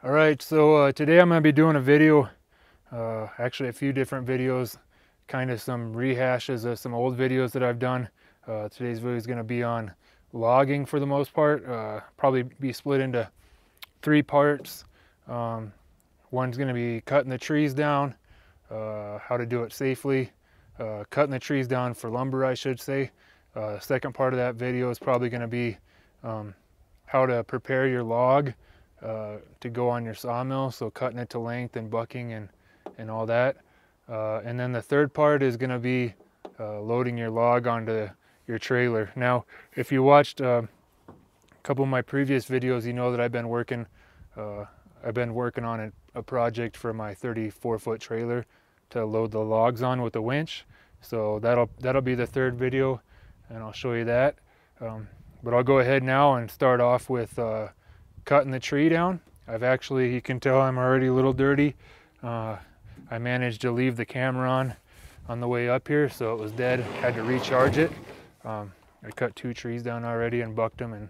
All right, so today I'm going to be doing a video, actually a few different videos, kind of some rehashes of some old videos that I've done. Today's video is going to be on logging for the most part, probably be split into three parts. One's going to be cutting the trees down, how to do it safely, cutting the trees down for lumber, I should say. Second part of that video is probably going to be how to prepare your log to go on your sawmill, so cutting it to length and bucking and all that. And then the third part is going to be loading your log onto your trailer. Now, if you watched a couple of my previous videos, you know that I've been working on a project for my 34-foot trailer to load the logs on with a winch. So that'll be the third video, and I'll show you that. But I'll go ahead now and start off with cutting the tree down. You can tell I'm already a little dirty. I managed to leave the camera on the way up here, so it was dead. Had to recharge it. I cut 2 trees down already and bucked them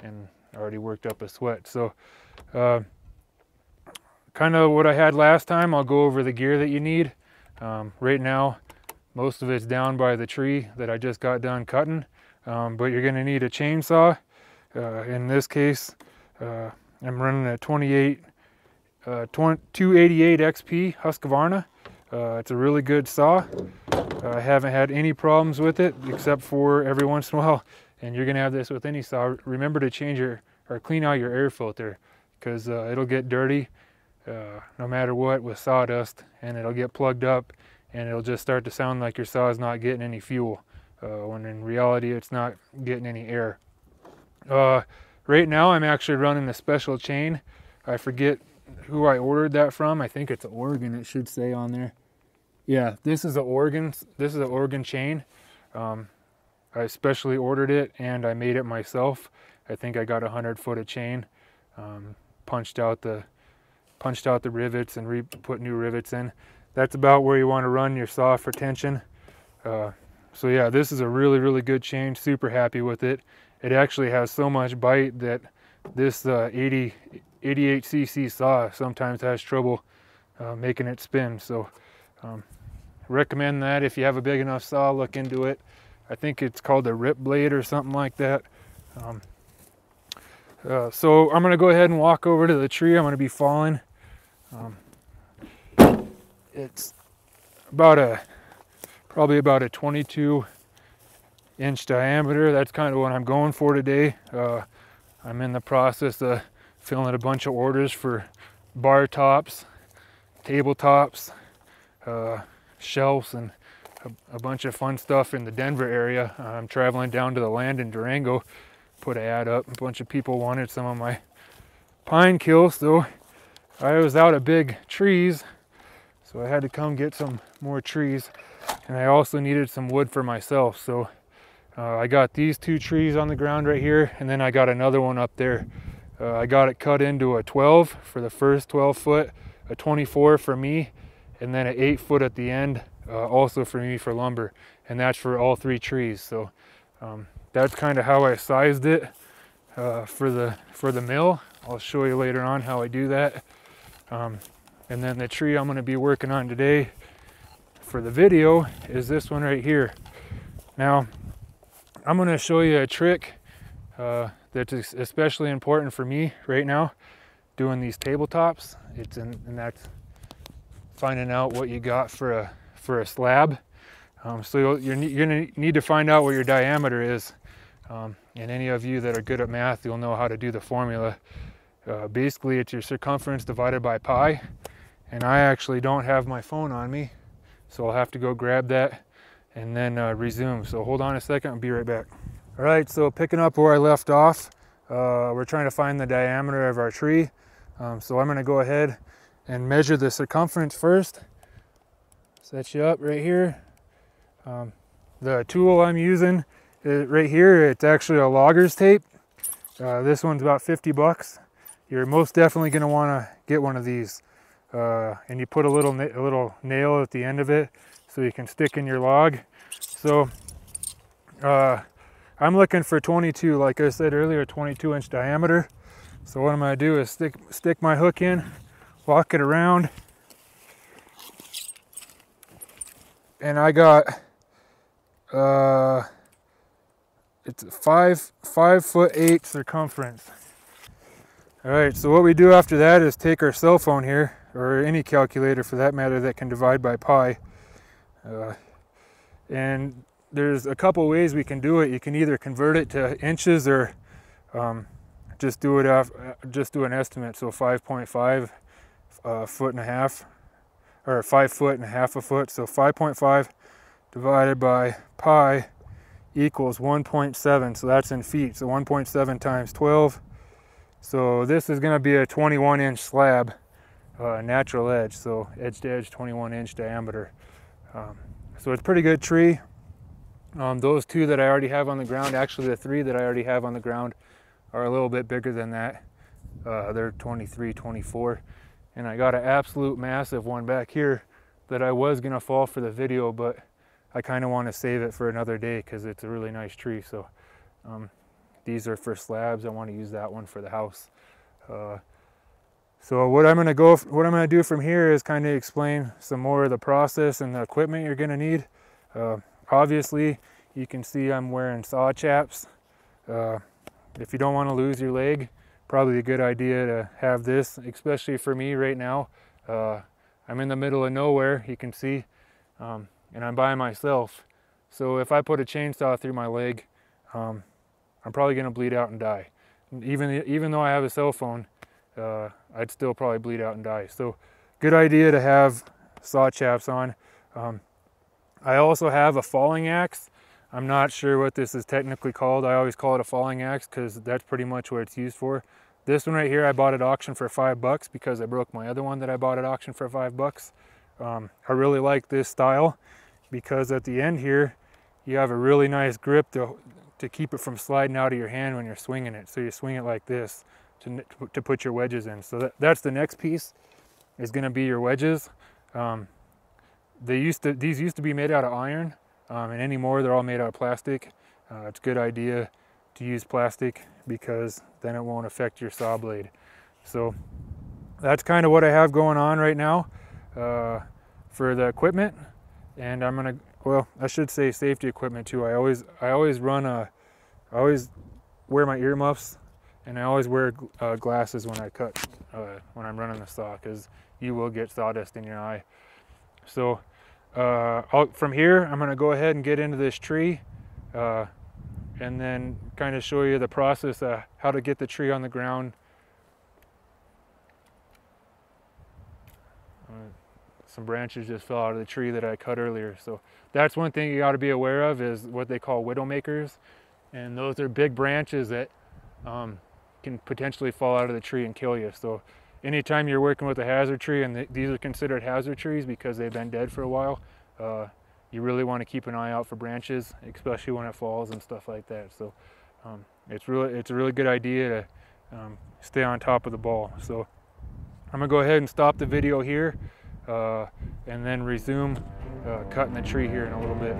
and already worked up a sweat. So kind of what I had last time, I'll go over the gear that you need. Right now, most of it's down by the tree that I just got done cutting, but you're going to need a chainsaw. In this case, I'm running a 288 XP Husqvarna. It's a really good saw. I haven't had any problems with it, except for every once in a while, and you're going to have this with any saw. Remember to change or clean out your air filter, because it'll get dirty no matter what with sawdust, and it'll get plugged up, and it'll just start to sound like your saw is not getting any fuel, when in reality it's not getting any air. Right now I'm actually running a special chain. I forget who I ordered that from. I think it's Oregon, it should say on there. Yeah, this is an Oregon chain. I specially ordered it and I made it myself. I think I got 100 foot of chain. Punched out the rivets and put new rivets in. That's about where you want to run your saw for tension. So yeah, this is a really good chain. Super happy with it. It actually has so much bite that this 88cc saw sometimes has trouble making it spin. So recommend that if you have a big enough saw, look into it. I think it's called a rip blade or something like that. So I'm going to go ahead and walk over to the tree I'm going to be falling. It's probably about a 22-inch diameter. That's kind of what I'm going for today. I'm in the process of filling a bunch of orders for bar tops, tabletops, shelves, and a bunch of fun stuff in the Denver area. I'm traveling down to the land in Durango. Put an ad up. A bunch of people wanted some of my pine kills, so I was out of big trees, so I had to come get some more trees. And I also needed some wood for myself, so I got these 2 trees on the ground right here, and then I got another one up there. I got it cut into a 12 for the first 12 foot, a 24 for me, and then an 8 foot at the end, also for me for lumber, and that's for all 3 trees. So that's kind of how I sized it for the mill. I'll show you later on how I do that. And then the tree I'm going to be working on today for the video is this one right here. Now I'm going to show you a trick that's especially important for me right now doing these tabletops. And that's finding out what you got for a slab. So you're going to need to find out what your diameter is. And any of you that are good at math, you'll know how to do the formula. Basically, it's your circumference divided by pi. And I actually don't have my phone on me, so I'll have to go grab that and then resume. So hold on a second, I'll be right back. All right, so picking up where I left off, we're trying to find the diameter of our tree. So I'm going to go ahead and measure the circumference first. Set you up right here. The tool I'm using is right here. It's actually a logger's tape. This one's about 50 bucks. You're most definitely going to want to get one of these. And you put a little nail at the end of it so you can stick in your log. So I'm looking for 22, like I said earlier, 22-inch diameter. So what I'm going to do is stick my hook in, walk it around, and I got it's 5'8" circumference. All right, so what we do after that is take our cell phone here, or any calculator for that matter that can divide by pi, and there's a couple ways we can do it. You can either convert it to inches or just do an estimate. So 5.5 foot and a half, or 5 foot and a half a foot. So 5.5 divided by pi equals 1.7. So that's in feet. So 1.7 times 12. So this is going to be a 21-inch slab, natural edge. So edge to edge, 21-inch diameter. So it's a pretty good tree. Those two that I already have on the ground, actually the three that I already have on the ground, are a little bit bigger than that. They're 23, 24. And I got an absolute massive one back here that I was gonna fall for the video, but I kind of want to save it for another day because it's a really nice tree. So these are for slabs. I want to use that one for the house. So what I'm gonna do from here is kind of explain some more of the process and the equipment you're gonna need. Obviously, you can see I'm wearing saw chaps. If you don't want to lose your leg, probably a good idea to have this, especially for me right now. I'm in the middle of nowhere, you can see, and I'm by myself. So if I put a chainsaw through my leg, I'm probably going to bleed out and die. Even though I have a cell phone, I'd still probably bleed out and die. So good idea to have saw chaps on. I also have a falling axe. I'm not sure what this is technically called. I always call it a falling axe because that's pretty much what it's used for. This one right here, I bought at auction for $5 because I broke my other one that I bought at auction for $5. I really like this style because at the end here, you have a really nice grip to keep it from sliding out of your hand when you're swinging it. So you swing it like this to put your wedges in. So that's the next piece, is going to be your wedges. These used to be made out of iron, and anymore they're all made out of plastic. It's a good idea to use plastic because then it won't affect your saw blade. So that's kind of what I have going on right now for the equipment. And I'm gonna, well, I should say safety equipment too. I always wear my earmuffs, and I always wear glasses when I cut, when I'm running the saw, because you will get sawdust in your eye. So from here, I'm going to go ahead and get into this tree and then kind of show you the process of how to get the tree on the ground. Some branches just fell out of the tree that I cut earlier. So that's one thing you got to be aware of, is what they call widowmakers. And those are big branches that can potentially fall out of the tree and kill you. So anytime you're working with a hazard tree, and these are considered hazard trees because they've been dead for a while, you really want to keep an eye out for branches, especially when it falls and stuff like that. So it's a really good idea to stay on top of the ball. So I'm gonna go ahead and stop the video here and then resume cutting the tree here in a little bit.